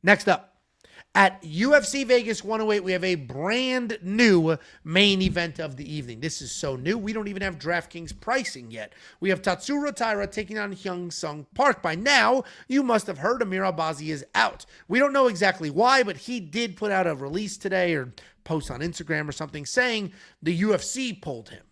Next up, at UFC Vegas 108, we have a brand new main event of the evening. This is so new, we don't even have DraftKings pricing yet. We have Tatsuro Taira taking on Hyung-Sung Park. By now, you must have heard Amir Albazi is out. We don't know exactly why, but he did put out a release today or post on Instagram or something saying the UFC pulled him,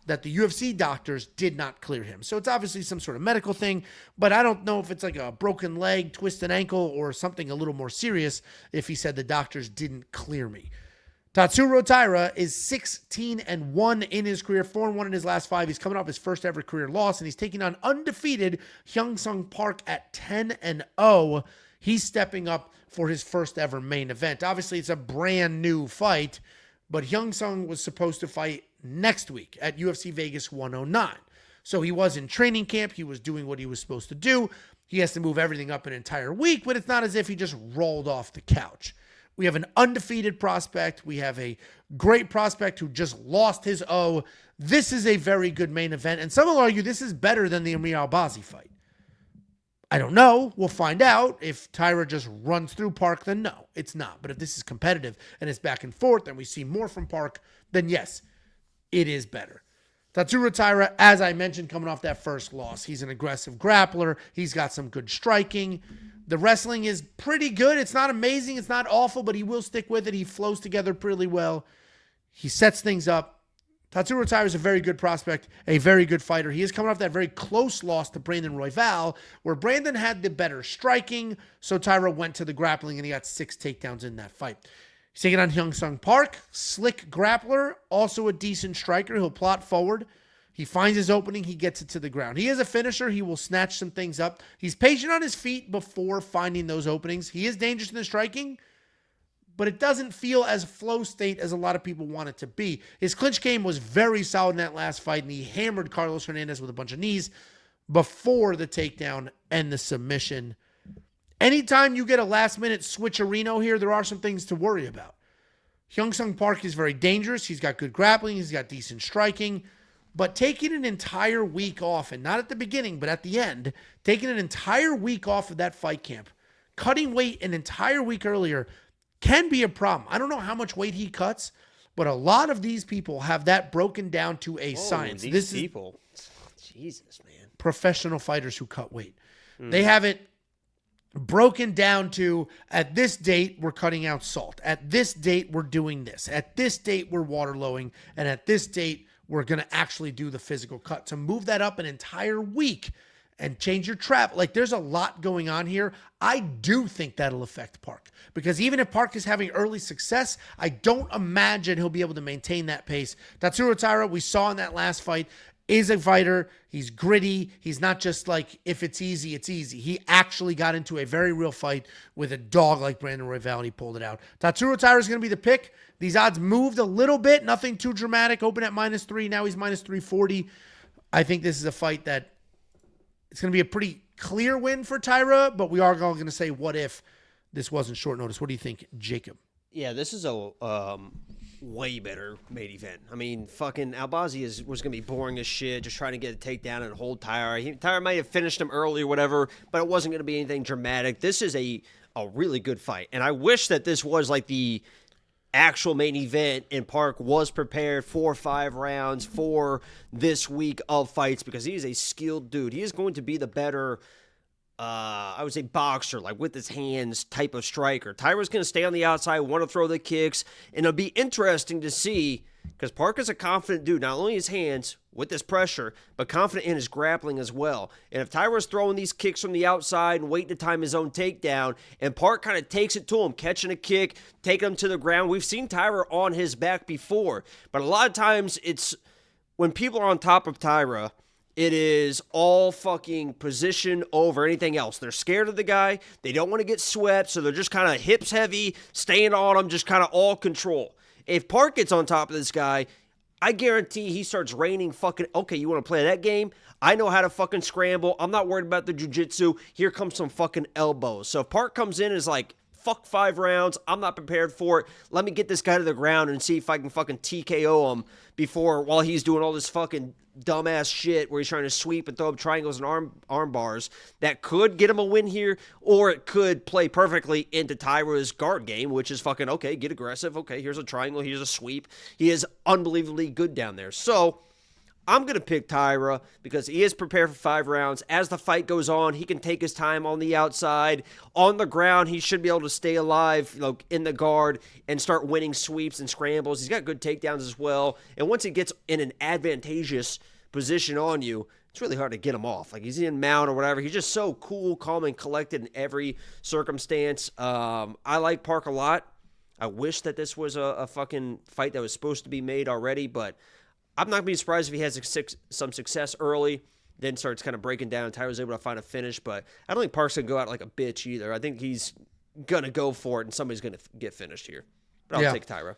that the UFC doctors did not clear him. So it's obviously some sort of medical thing, but I don't know if it's like a broken leg, twisted ankle, or something a little more serious if he said the doctors didn't clear me. Tatsuro Taira is 16-1 in his career, 4-1 in his last 5. He's coming off his first ever career loss, and he's taking on undefeated Hyung-Sung Park at 10-0. He's stepping up for his first ever main event. Obviously, it's a brand new fight, but Hyung-Sung was supposed to fight next week at UFC Vegas 109. So he was in training camp. He was doing what he was supposed to do. He has to move everything up an entire week, but it's not as if he just rolled off the couch. We have an undefeated prospect. We have a great prospect who just lost his O. This is a very good main event, and some will argue this is better than the Amir Albazi fight. I don't know. We'll find out. If Taira just runs through Park, then no, it's not. But if this is competitive and it's back and forth and we see more from Park, then yes, it is better. Tatsuro Taira, as I mentioned, coming off that first loss. He's an aggressive grappler. He's got some good striking. The wrestling is pretty good. It's not amazing. It's not awful, but he will stick with it. He flows together pretty well. He sets things up. Tatsuro Taira is a very good prospect, a very good fighter. He is coming off that very close loss to Brandon Royval, where Brandon had the better striking, so Taira went to the grappling, and he got 6 takedowns in that fight. He's taking on Hyung-Sung Park, slick grappler, also a decent striker. He'll plot forward. He finds his opening. He gets it to the ground. He is a finisher. He will snatch some things up. He's patient on his feet before finding those openings. He is dangerous in the striking, but it doesn't feel as flow state as a lot of people want it to be. His clinch game was very solid in that last fight, and he hammered Carlos Hernandez with a bunch of knees before the takedown and the submission. Anytime you get a last-minute switcherino here, there are some things to worry about. Hyung-Sung Park is very dangerous. He's got good grappling. He's got decent striking. But taking an entire week off, and not at the beginning, but at the end, taking an entire week off of that fight camp, cutting weight an entire week earlier can be a problem. I don't know how much weight he cuts, but a lot of these people have that broken down to a science. These people. Jesus, man. Professional fighters who cut weight. They have it broken down to, at this date, we're cutting out salt. At this date, we're doing this. At this date, we're water lowing. And at this date, we're going to actually do the physical cut. To move that up an entire week and change your trap, like there's a lot going on here. I do think that'll affect Park, because even if Park is having early success, I don't imagine he'll be able to maintain that pace. Tatsuro Taira, we saw in that last fight, is a fighter. He's gritty. He's not just like, if it's easy, it's easy. He actually got into a very real fight with a dog like Brandon Royval, and he pulled it out. Tatsuro Taira is going to be the pick. These odds moved a little bit. Nothing too dramatic. Open at -3. Now he's -340. I think this is a fight that it's going to be a pretty clear win for Taira, but we are all going to say, what if this wasn't short notice? What do you think, Jacob? Yeah, this is a way better main event. I mean, fucking Albazi was going to be boring as shit, just trying to get a takedown and hold Taira. Taira might have finished him early or whatever, but it wasn't going to be anything dramatic. This is a really good fight, and I wish that this was like the actual main event and Park was prepared 4 or 5 rounds for this week of fights, because he is a skilled dude. He is going to be the better I would say boxer, like with his hands type of striker. Taira's going to stay on the outside, want to throw the kicks, and it'll be interesting to see, because Park is a confident dude, not only his hands with this pressure, but confident in his grappling as well. And if Taira's throwing these kicks from the outside and waiting to time his own takedown, and Park kind of takes it to him, catching a kick, taking him to the ground. We've seen Taira on his back before, but a lot of times it's when people are on top of Taira, it is all fucking position over anything else. They're scared of the guy. They don't want to get swept, so they're just kind of hips heavy, staying on him, just kind of all control. If Park gets on top of this guy, I guarantee he starts raining fucking, okay, you want to play that game? I know how to fucking scramble. I'm not worried about the jiu-jitsu. Here comes some fucking elbows. So if Park comes in and is like fuck 5 rounds. I'm not prepared for it. Let me get this guy to the ground and see if I can fucking TKO him while he's doing all this fucking dumbass shit where he's trying to sweep and throw up triangles and arm bars. That could get him a win here, or it could play perfectly into Taira's guard game, which is fucking, okay, get aggressive. Okay, here's a triangle, here's a sweep. He is unbelievably good down there. So I'm going to pick Taira because he is prepared for 5 rounds. As the fight goes on, he can take his time on the outside. On the ground, he should be able to stay alive, in the guard and start winning sweeps and scrambles. He's got good takedowns as well. And once he gets in an advantageous position on you, it's really hard to get him off. Like, he's in mount or whatever. He's just so cool, calm, and collected in every circumstance. I like Park a lot. I wish that this was a fucking fight that was supposed to be made already, but I'm not going to be surprised if he has some success early, then starts kind of breaking down. Taira's able to find a finish, but I don't think Park's going to go out like a bitch either. I think he's going to go for it, and somebody's going to get finished here. But I'll take Taira.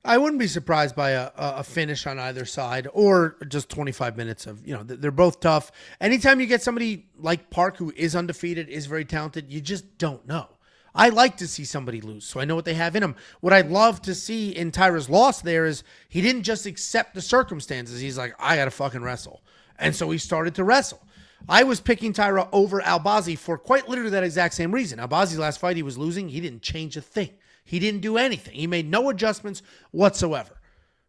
I wouldn't be surprised by a finish on either side, or just 25 minutes of, they're both tough. Anytime you get somebody like Park who is undefeated, is very talented, you just don't know. I like to see somebody lose, so I know what they have in them. What I'd love to see in Taira's loss there is he didn't just accept the circumstances. He's like, I got to fucking wrestle. And so he started to wrestle. I was picking Taira over Albazi for quite literally that exact same reason. Albazi's last fight, he was losing. He didn't change a thing. He didn't do anything. He made no adjustments whatsoever.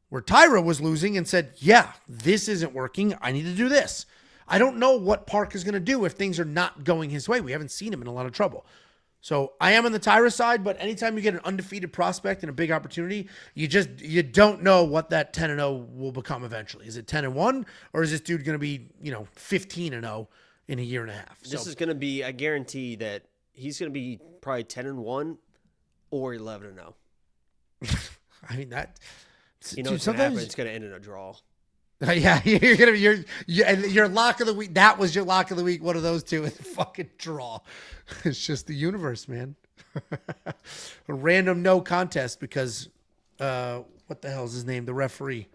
Where Taira was losing and said, yeah, this isn't working. I need to do this. I don't know what Park is going to do if things are not going his way. We haven't seen him in a lot of trouble. So I am on the Taira side, but anytime you get an undefeated prospect and a big opportunity, you don't know what that 10-0 will become eventually. Is it 10-1, or is this dude going to be 15-0 in a year and a half? This is going to be, I guarantee that he's going to be probably 10-1 or 11-0. I mean that. What's going to happen? It's going to end in a draw. Yeah, you're gonna be your lock of the week. That was your lock of the week. One of those two, and fucking draw. It's just the universe, man. A random no contest because what the hell is his name? The referee.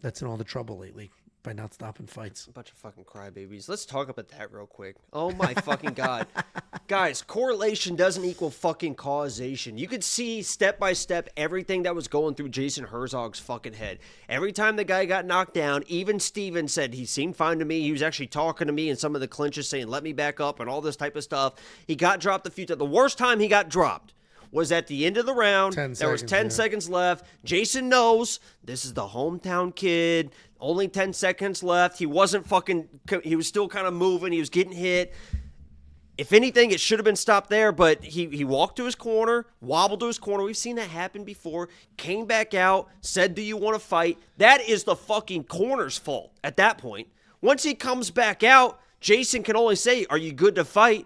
That's in all the trouble lately by not stopping fights. A bunch of fucking crybabies. Let's talk about that real quick. Oh my fucking god. Guys, correlation doesn't equal fucking causation. You could see step by step everything that was going through Jason Herzog's fucking head. Every time the guy got knocked down, even Steven said he seemed fine to me. He was actually talking to me in some of the clinches saying, let me back up and all this type of stuff. He got dropped a few times. The worst time he got dropped was at the end of the round. There was 10 seconds left. Jason knows this is the hometown kid. Only 10 seconds left. He was still kind of moving. He was getting hit. If anything, it should have been stopped there, but he walked to his corner, wobbled to his corner. We've seen that happen before. Came back out, said, do you want to fight? That is the fucking corner's fault at that point. Once he comes back out, Jason can only say, are you good to fight?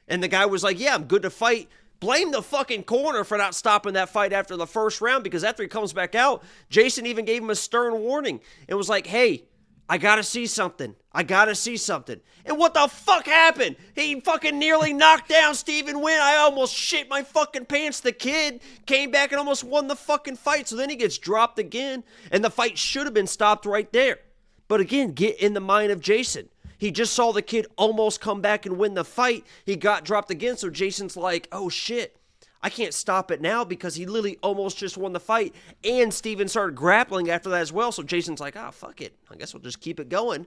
And the guy was like, yeah, I'm good to fight. Blame the fucking corner for not stopping that fight after the first round, because after he comes back out, Jason even gave him a stern warning. It was like, hey, I gotta see something. I gotta see something. And what the fuck happened? He fucking nearly knocked down Steven Nguyen. I almost shit my fucking pants. The kid came back and almost won the fucking fight. So then he gets dropped again, and the fight should have been stopped right there. But again, get in the mind of Jason. He just saw the kid almost come back and win the fight. He got dropped again, so Jason's like, oh shit, I can't stop it now because he literally almost just won the fight. And Steven started grappling after that as well, so Jason's like, fuck it. I guess we'll just keep it going.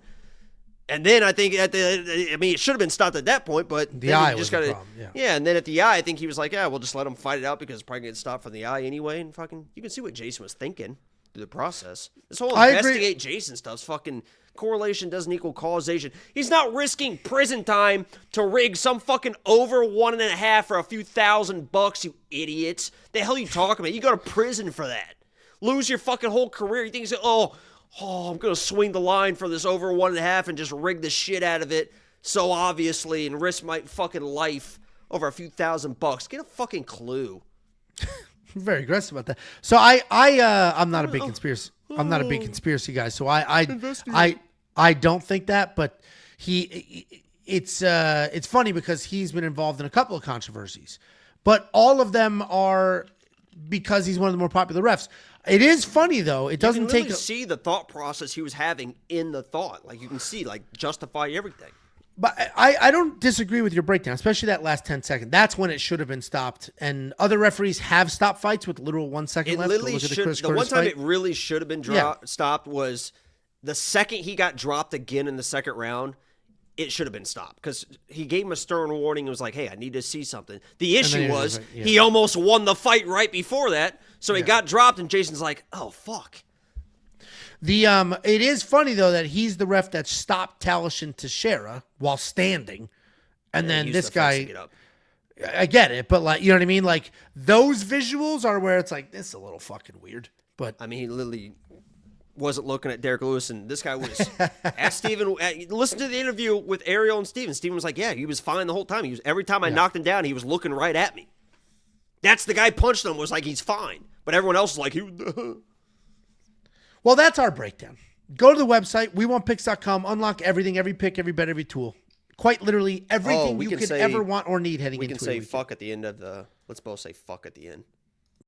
And then I think it should have been stopped at that point, but the eye was the problem. Yeah, and then at the eye, I think he was like, we'll just let him fight it out because it's probably going to get stopped from the eye anyway. And fucking, you can see what Jason was thinking through the process. This whole investigate Jason stuff's fucking correlation doesn't equal causation. He's not risking prison time to rig some fucking over 1.5 for a few $1,000, you idiots. The hell are you talking about? You go to prison for that. Lose your fucking whole career. You think he's like, I'm going to swing the line for this over 1.5 and just rig the shit out of it so obviously and risk my fucking life over a few $1,000. Get a fucking clue. Very aggressive about that. So I'm not a big conspiracy. I'm not a big conspiracy guy. So I don't think that, but it's funny because he's been involved in a couple of controversies, but all of them are because he's one of the more popular refs. It is funny though. It doesn't see the thought process he was having in the thought. Like you can see, like justify everything. But I don't disagree with your breakdown, especially that last 10 seconds. That's when it should have been stopped. And other referees have stopped fights with literal 1 second left. Literally the one time it really should have been stopped was the second he got dropped again in the second round. It should have been stopped because he gave him a stern warning. It was like, hey, I need to see something. The issue was he almost won the fight right before that. So he got dropped, and Jason's like, oh, fuck. It is funny though that he's the ref that stopped Talishin Teixeira while standing, and then this guy. I get it, but like, you know what I mean? Like those visuals are where it's like, this is a little fucking weird. But I mean, he literally wasn't looking at Derek Lewis, and this guy was. Ask Steven. Listen to the interview with Ariel and Steven. Steven was like, yeah, he was fine the whole time. Every time I knocked him down, he was looking right at me. That's the guy punched him. Was like, he's fine, but everyone else was like, Well, that's our breakdown. Go to the website, wewantpicks.com, unlock everything, every pick, every bet, every tool. Quite literally everything you could ever want or need heading into it. We can say fuck at the end of the – let's both say fuck at the end.